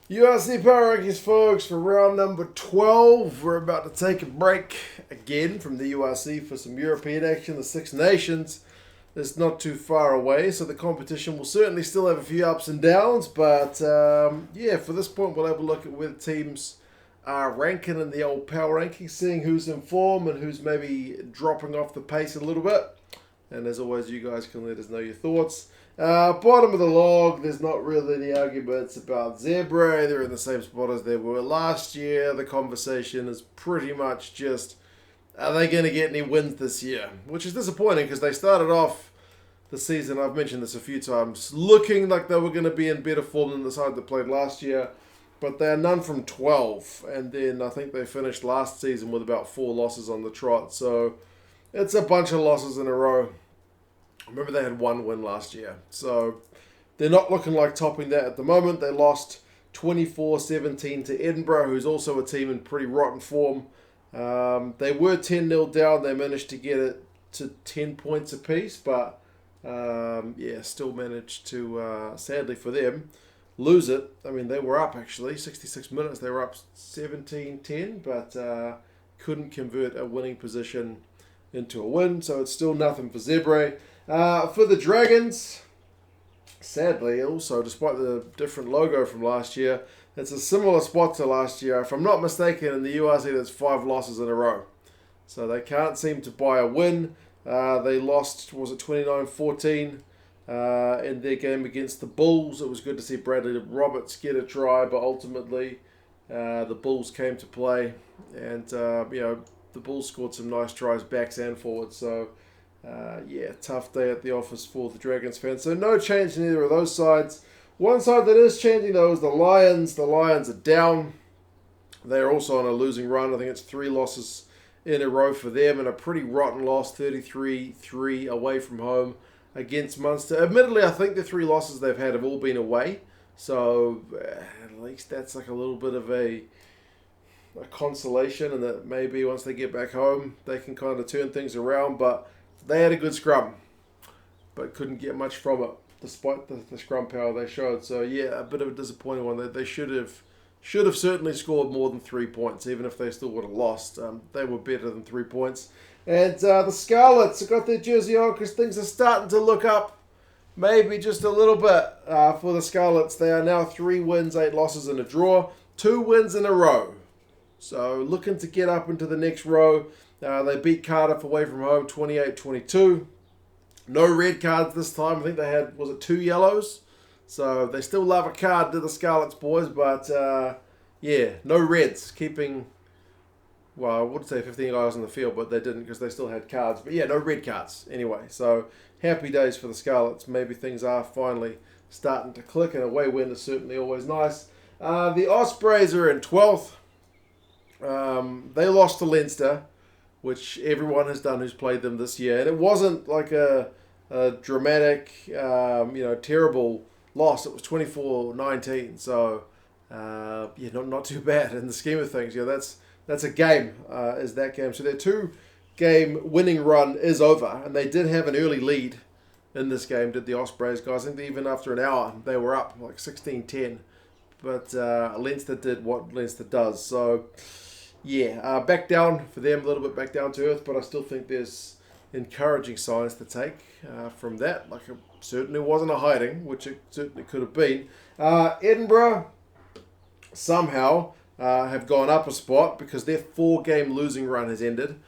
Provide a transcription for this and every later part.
URC Power Rankings, folks, for round number 12. We're about to take a break again from the URC for some European action. The Six Nations is not too far away, so the competition will certainly still have a few ups and downs. But yeah, for this point, we'll have a look at where the teams are ranking in the old Power Rankings, seeing who's in form and who's maybe dropping off the pace a little bit. And as always, you guys can let us know your thoughts. Bottom of the log, there's not really any arguments about Zebre. They're in the same spot as they were last year. The conversation is pretty much just, are they going to get any wins this year? Which is disappointing because they started off the season, I've mentioned this a few times, looking like they were going to be in better form than the side that played last year. But they're none from 12. And then I think they finished last season with about 4 losses on the trot. So it's a bunch of losses in a row. Remember they had 1 win last year. So they're not looking like topping that at the moment. They lost 24-17 to Edinburgh, who's also a team in pretty rotten form. They were 10-0 down. They managed to get it to 10 points apiece. But yeah, still managed to, sadly for them, lose it. I mean, they were up actually. 66 minutes. They were up 17-10. But couldn't convert a winning position into a win. So it's still nothing for Zebre. For the Dragons, sadly, also, despite the different logo from last year, it's a similar spot to last year. If I'm not mistaken, in the URC, there's 5 losses in a row. So they can't seem to buy a win. They lost, was it 29-14 in their game against the Bulls. It was good to see Bradley Roberts get a try, but ultimately the Bulls came to play. And, the Bulls scored some nice tries, backs and forwards. So, yeah, tough day at the office for the Dragons fans. So no change in either of those sides. One side that is changing, though, is the Lions. The Lions are down. They're also on a losing run. I think it's 3 losses in a row for them and a pretty rotten loss, 33-3 away from home against Munster. Admittedly, I think the 3 losses they've had have all been away. So at least that's like a little bit of a consolation, and that maybe once they get back home, they can kind of turn things around. But they had a good scrum, but couldn't get much from it, despite the scrum power they showed. So yeah, a bit of a disappointing one. They should have certainly scored more than 3 points, even if they still would have lost. They were better than 3 points. And the Scarlets have got their jersey on because things are starting to look up, maybe just a little bit for the Scarlets. They are now 3 wins, 8 losses, and a draw. 2 wins in a row. So looking to get up into the next row. They beat Cardiff away from home 28-22. No red cards this time. I think they had, was it 2 yellows? So they still love a card to the Scarlets boys, but yeah, no reds. Keeping, well, I would say 15 guys on the field, but they didn't because they still had cards. But yeah, no red cards anyway. So happy days for the Scarlets. Maybe things are finally starting to click, and a away win is certainly always nice. The Ospreys are in 12th. They lost to Leinster, which everyone has done who's played them this year. And it wasn't like a dramatic, terrible loss. It was 24-19. So, yeah, not too bad in the scheme of things. Yeah, that's a game, is that game. So their 2-game winning run is over. And they did have an early lead in this game, did the Ospreys guys. I think even after an hour, they were up like 16-10. But Leinster did what Leinster does. So, yeah, back down for them, a little bit back down to earth, but I still think there's encouraging signs to take from that. Like, it certainly wasn't a hiding, which it certainly could have been. Edinburgh somehow have gone up a spot because their 4-game losing run has ended.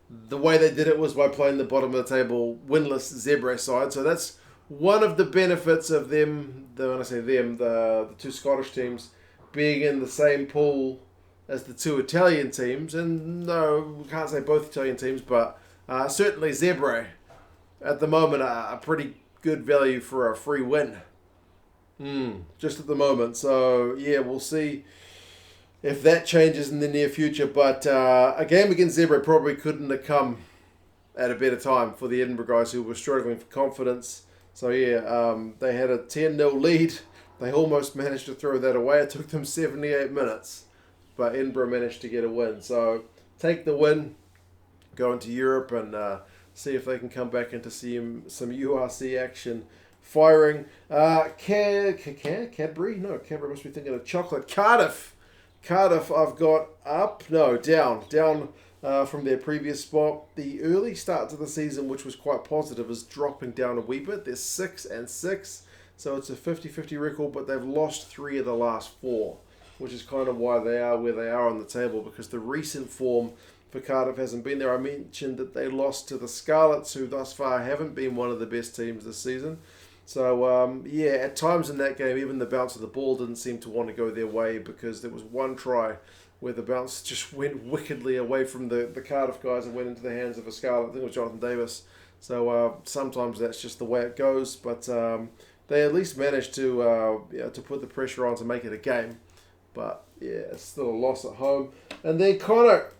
The way they did it was by playing the bottom of the table winless Zebre side, so that's one of the benefits of them, when I say them, the 2 Scottish teams being in the same pool as the 2 Italian teams. And no, we can't say both Italian teams, but certainly Zebre at the moment are a pretty good value for a free win. Just at the moment. So yeah, we'll see if that changes in the near future. But a game against Zebre probably couldn't have come at a better time for the Edinburgh guys who were struggling for confidence. So yeah, they had a 10-0 lead. They almost managed to throw that away. It took them 78 minutes. But Edinburgh managed to get a win. So take the win, go into Europe and see if they can come back into some URC action firing. Cadbury? No, Cadbury must be thinking of chocolate. Cardiff, I've got down from their previous spot. The early start to the season, which was quite positive, is dropping down a wee bit. They're 6-6, so it's a 50-50 record, but they've lost 3 of the last 4, which is kind of why they are where they are on the table, because the recent form for Cardiff hasn't been there. I mentioned that they lost to the Scarlets, who thus far haven't been one of the best teams this season. So, at times in that game, even the bounce of the ball didn't seem to want to go their way, because there was one try where the bounce just went wickedly away from the Cardiff guys and went into the hands of a Scarlet. I think it was Jonathan Davis. So sometimes that's just the way it goes, but they at least managed to put the pressure on to make it a game. But yeah, it's still a loss at home. And then Connacht,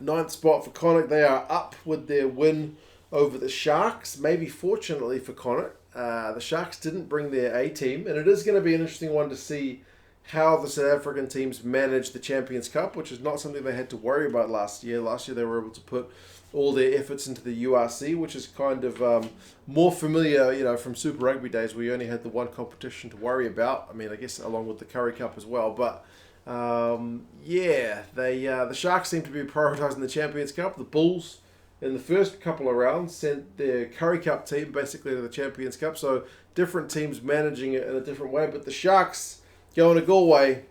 9th spot for Connacht. They are up with their win over the Sharks. Maybe fortunately for Connacht, the Sharks didn't bring their A team, and it is going to be an interesting one to see how the South African teams managed the Champions Cup, which is not something they had to worry about last year. Last year they were able to put all their efforts into the URC, which is kind of more familiar, from Super Rugby days, where you only had the one competition to worry about. I mean, I guess along with the Curry Cup as well. But the Sharks seem to be prioritising the Champions Cup. The Bulls, in the first couple of rounds, sent their Curry Cup team basically to the Champions Cup. So different teams managing it in a different way. But the Sharks, going to Galway,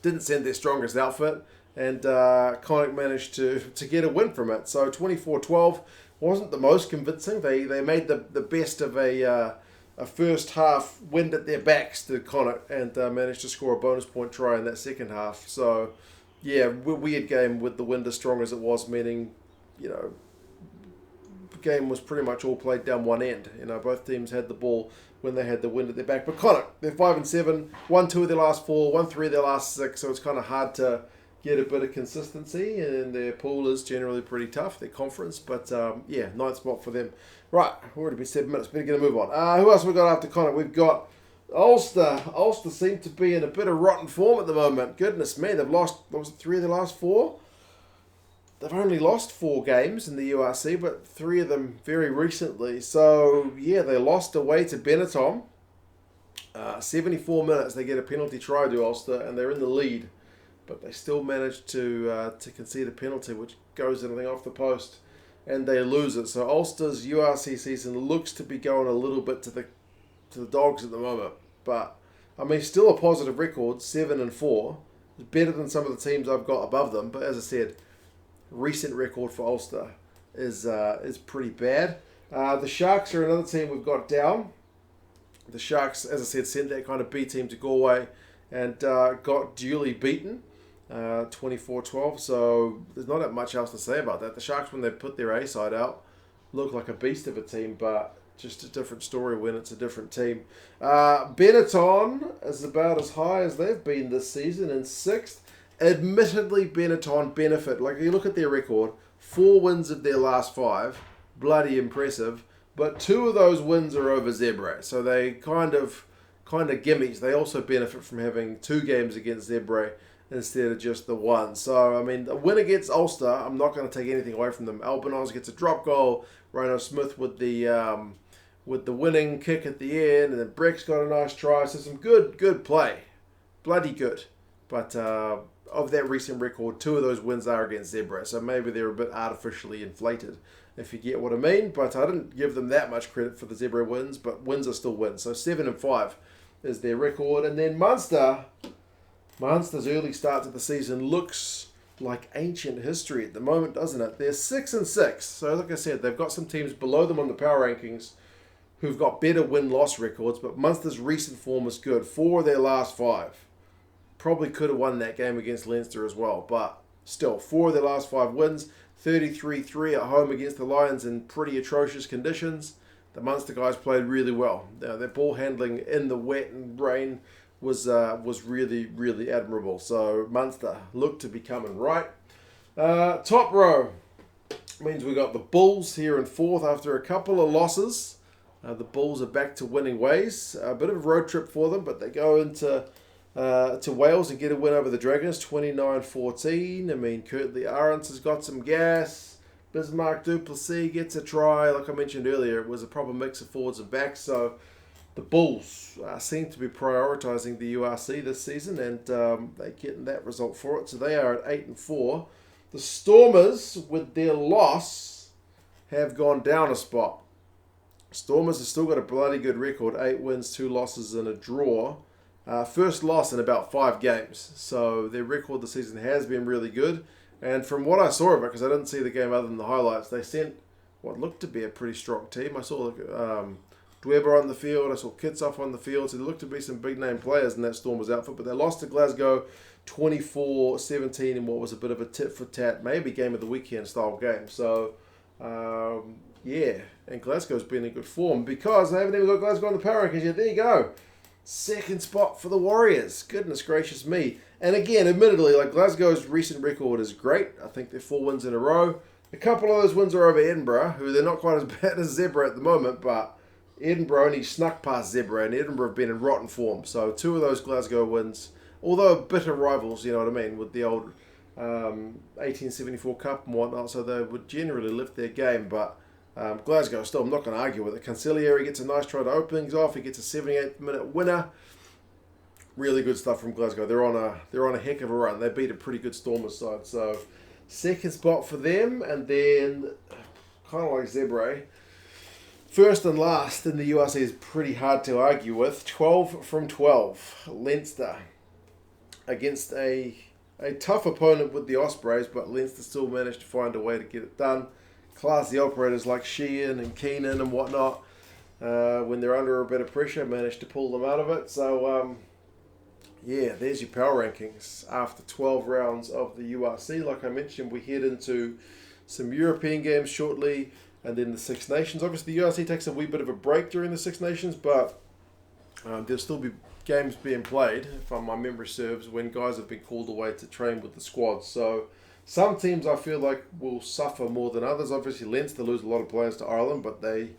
didn't send their strongest outfit, and Connacht managed to get a win from it. So 24-12 wasn't the most convincing. They made the best of a first half wind at their backs to Connacht, and managed to score a bonus point try in that second half. So yeah, weird game with the wind as strong as it was, meaning the game was pretty much all played down one end. Both teams had the ball when they had the wind at their back. But Connacht, they're 5-7, won 2 of their last 4, won 3 of their last 6, so it's kind of hard to get a bit of consistency, and their pool is generally pretty tough, their conference, but 9th spot for them. Right, we've already been 7 minutes, better get a move on. Who else have we got after Connacht? We've got Ulster. Ulster seem to be in a bit of rotten form at the moment. Goodness me, they've lost, 3 of their last 4? They've only lost 4 games in the URC, but 3 of them very recently. So, yeah, they lost away to Benetton. 74 minutes, they get a penalty try to Ulster, and they're in the lead. But they still managed to concede a penalty, which goes anything off the post, and they lose it. So Ulster's URC season looks to be going a little bit to the dogs at the moment. But, I mean, still a positive record, 7-4. It's better than some of the teams I've got above them, but as I said, recent record for Ulster is pretty bad. The Sharks are another team we've got down. The Sharks, as I said, sent that kind of B team to Galway and got duly beaten, 24-12. So there's not that much else to say about that. The Sharks, when they put their A side out, look like a beast of a team, but just a different story when it's a different team. Benetton is about as high as they've been this season in 6th. Admittedly, Benetton benefit. Like, you look at their record, 4 wins of their last 5, bloody impressive. But 2 of those wins are over Zebre, so they kind of gimmies. They also benefit from having 2 games against Zebre instead of just the 1. So, I mean, a win against Ulster, I'm not going to take anything away from them. Albanose gets a drop goal. Rhino Smith with the winning kick at the end, and then Breck's got a nice try. So some good play, bloody good. But of that recent record, 2 of those wins are against Zebre, so maybe they're a bit artificially inflated, if you get what I mean. But I didn't give them that much credit for the Zebre wins, but wins are still wins. So 7-5 is their record. And then Munster's early start to the season looks like ancient history at the moment, doesn't it? They're 6-6. So like I said, they've got some teams below them on the power rankings who've got better win-loss records, but Munster's recent form is good. 4 of their last 5. Probably could have won that game against Leinster as well, but still, 4 of their last 5 wins, 33-3 at home against the Lions in pretty atrocious conditions. The Munster guys played really well. Their ball handling in the wet and rain was really, really admirable. So Munster looked to be coming right. Top row means we got the Bulls here in 4th after a couple of losses. The Bulls are back to winning ways. A bit of a road trip for them, but they go into to Wales and get a win over the Dragons, 29-14. I mean, Curtly Arendts has got some gas. Bismarck du Plessis gets a try. Like I mentioned earlier, it was a proper mix of forwards and backs. So the Bulls seem to be prioritising the URC this season, and they're getting that result for it. So they are at 8-4. The Stormers, with their loss, have gone down a spot. Stormers have still got a bloody good record. 8 wins, 2 losses, and a draw. First loss in about 5 games. So their record this season has been really good. And from what I saw of it, because I didn't see the game other than the highlights, they sent what looked to be a pretty strong team. I saw Dweber on the field. I saw Kitsoff on the field. So there looked to be some big-name players in that Stormers outfit. But they lost to Glasgow 24-17 in what was a bit of a tit-for-tat, maybe game of the weekend style game. So, yeah. And Glasgow's been in good form because they haven't even got Glasgow on the power rankings yet. There you go. Second spot for the Warriors. Goodness gracious me. And again, admittedly, like Glasgow's recent record is great. I think they're 4 wins in a row. A couple of those wins are over Edinburgh, who they're not quite as bad as Zebre at the moment, but Edinburgh only snuck past Zebre, and Edinburgh have been in rotten form. So 2 of those Glasgow wins, although bitter rivals, you know what I mean, with the old 1874 Cup and whatnot, so they would generally lift their game, but Glasgow still, I'm not going to argue with it. Cancellieri gets a nice try to open things off. He gets a 78th minute winner. Really good stuff from Glasgow. They're on a heck of a run. They beat a pretty good Stormers side. So second spot for them, and then kind of like Zebre, first and last in the URC is pretty hard to argue with. 12 from 12, Leinster against a tough opponent with the Ospreys, but Leinster still managed to find a way to get it done. Classy operators like Sheehan and Keenan and whatnot, when they're under a bit of pressure, managed to pull them out of it. So, yeah, there's your power rankings after 12 rounds of the URC. Like I mentioned, we head into some European games shortly, and then the Six Nations. Obviously, the URC takes a wee bit of a break during the Six Nations, but there'll still be games being played, if my memory serves, when guys have been called away to train with the squad. So some teams I feel like will suffer more than others. Obviously, Leinster lose a lot of players to Ireland, but they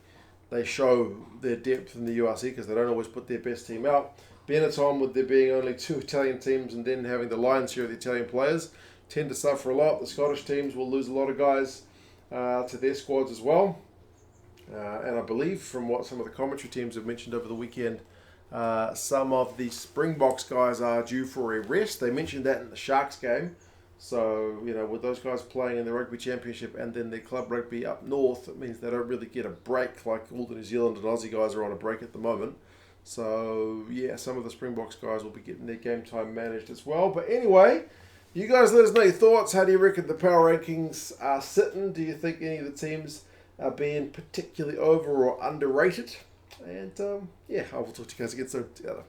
show their depth in the URC because they don't always put their best team out. Benetton, with there being only 2 Italian teams and then having the lion's share of the Italian players, tend to suffer a lot. The Scottish teams will lose a lot of guys to their squads as well. And I believe from what some of the commentary teams have mentioned over the weekend, some of the Springboks guys are due for a rest. They mentioned that in the Sharks game. So, you know, with those guys playing in the Rugby Championship and then their club rugby up north, it means they don't really get a break like all the New Zealand and Aussie guys are on a break at the moment. So, yeah, some of the Springboks guys will be getting their game time managed as well. But anyway, you guys let us know your thoughts. How do you reckon the power rankings are sitting? Do you think any of the teams are being particularly over or underrated? And, yeah, I will talk to you guys again soon. Together.